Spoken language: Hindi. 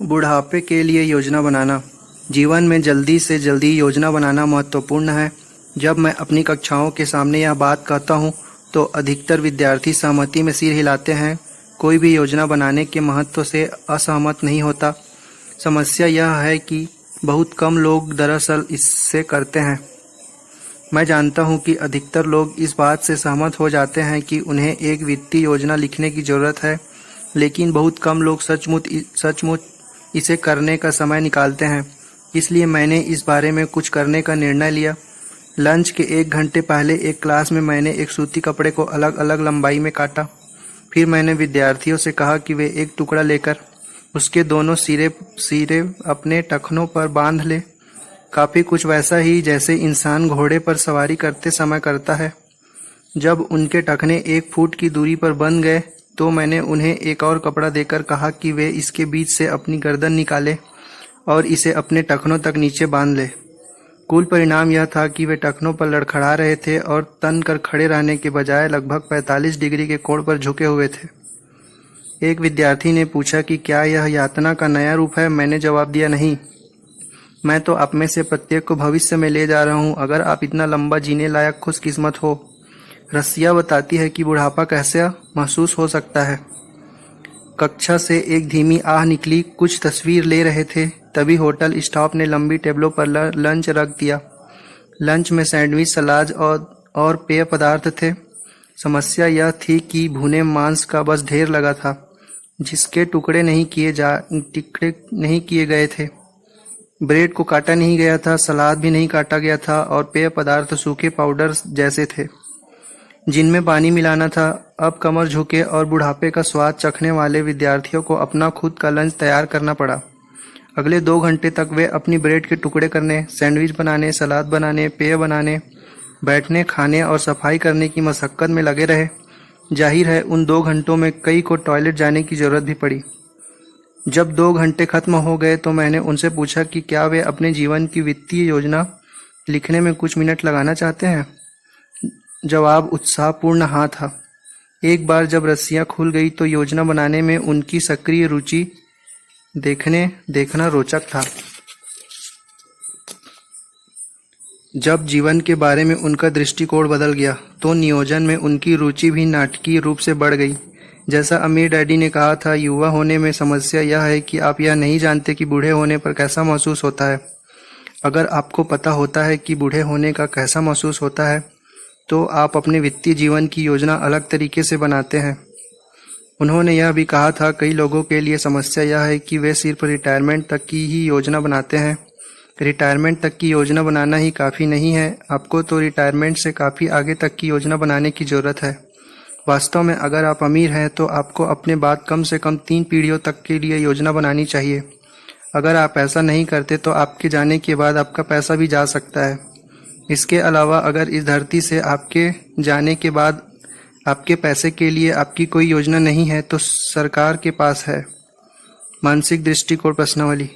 बुढ़ापे के लिए योजना बनाना। जीवन में जल्दी से जल्दी योजना बनाना महत्वपूर्ण है। जब मैं अपनी कक्षाओं के सामने यह बात कहता हूँ तो अधिकतर विद्यार्थी सहमति में सिर हिलाते हैं। कोई भी योजना बनाने के महत्व से असहमत नहीं होता। समस्या यह है कि बहुत कम लोग दरअसल इससे करते हैं। मैं जानता हूँ कि अधिकतर लोग इस बात से सहमत हो जाते हैं कि उन्हें एक वित्तीय योजना लिखने की ज़रूरत है, लेकिन बहुत कम लोग सचमुच इसे करने का समय निकालते हैं। इसलिए मैंने इस बारे में कुछ करने का निर्णय लिया। लंच के 1 घंटे पहले एक क्लास में मैंने एक सूती कपड़े को अलग अलग लंबाई में काटा। फिर मैंने विद्यार्थियों से कहा कि वे एक टुकड़ा लेकर उसके दोनों सिरे अपने टखनों पर बांध ले। काफ़ी कुछ वैसा ही जैसे इंसान घोड़े पर सवारी करते समय करता है। जब उनके टखने 1 फुट की दूरी पर बंध गए तो मैंने उन्हें एक और कपड़ा देकर कहा कि वे इसके बीच से अपनी गर्दन निकालें और इसे अपने टखनों तक नीचे बांध लें। कुल परिणाम यह था कि वे टखनों पर लड़खड़ा रहे थे और तन कर खड़े रहने के बजाय लगभग 45 डिग्री के कोण पर झुके हुए थे। एक विद्यार्थी ने पूछा कि क्या यह यातना का नया रूप है। मैंने जवाब दिया, नहीं, मैं तो आप में से प्रत्येक को भविष्य में ले जा रहा हूँ अगर आप इतना लंबा जीने लायक खुशकिस्मत हो। रस्सियाँ बताती है कि बुढ़ापा कैसे महसूस हो सकता है। कक्षा से एक धीमी आह निकली। कुछ तस्वीर ले रहे थे, तभी होटल स्टाफ ने लंबी टेबलों पर लंच रख दिया। लंच में सैंडविच, सलाद और पेय पदार्थ थे। समस्या यह थी कि भुने मांस का बस ढेर लगा था, जिसके टुकड़े नहीं किए गए थे। ब्रेड को काटा नहीं गया था, सलाद भी नहीं काटा गया था और पेय पदार्थ सूखे पाउडर जैसे थे जिनमें पानी मिलाना था। अब कमर झुके और बुढ़ापे का स्वाद चखने वाले विद्यार्थियों को अपना खुद का लंच तैयार करना पड़ा। अगले 2 घंटे तक वे अपनी ब्रेड के टुकड़े करने, सैंडविच बनाने, सलाद बनाने, पेय बनाने, बैठने, खाने और सफाई करने की मशक्कत में लगे रहे। जाहिर है उन 2 घंटों में कई को टॉयलेट जाने की जरूरत भी पड़ी। जब 2 घंटे खत्म हो गए तो मैंने उनसे पूछा कि क्या वे अपने जीवन की वित्तीय योजना लिखने में कुछ मिनट लगाना चाहते हैं। जवाब उत्साहपूर्ण हाँ था। एक बार जब रस्सियां खुल गई तो योजना बनाने में उनकी सक्रिय रुचि देखना रोचक था। जब जीवन के बारे में उनका दृष्टिकोण बदल गया तो नियोजन में उनकी रुचि भी नाटकीय रूप से बढ़ गई। जैसा अमीर डैडी ने कहा था, युवा होने में समस्या यह है कि आप यह नहीं जानते कि बूढ़े होने पर कैसा महसूस होता है। अगर आपको पता होता है कि बूढ़े होने का कैसा महसूस होता है तो आप अपने वित्तीय जीवन की योजना अलग तरीके से बनाते हैं। उन्होंने यह भी कहा था, कई लोगों के लिए समस्या यह है कि वे सिर्फ रिटायरमेंट तक की ही योजना बनाते हैं। रिटायरमेंट तक की योजना बनाना ही काफ़ी नहीं है, आपको तो रिटायरमेंट से काफ़ी आगे तक की योजना बनाने की ज़रूरत है। वास्तव में अगर आप अमीर हैं तो आपको अपने बाद कम से कम 3 पीढ़ियों तक के लिए योजना बनानी चाहिए। अगर आप ऐसा नहीं करते तो आपके जाने के बाद आपका पैसा भी जा सकता है। इसके अलावा अगर इस धरती से आपके जाने के बाद आपके पैसे के लिए आपकी कोई योजना नहीं है तो सरकार के पास है। मानसिक दृष्टिकोण प्रश्नावली।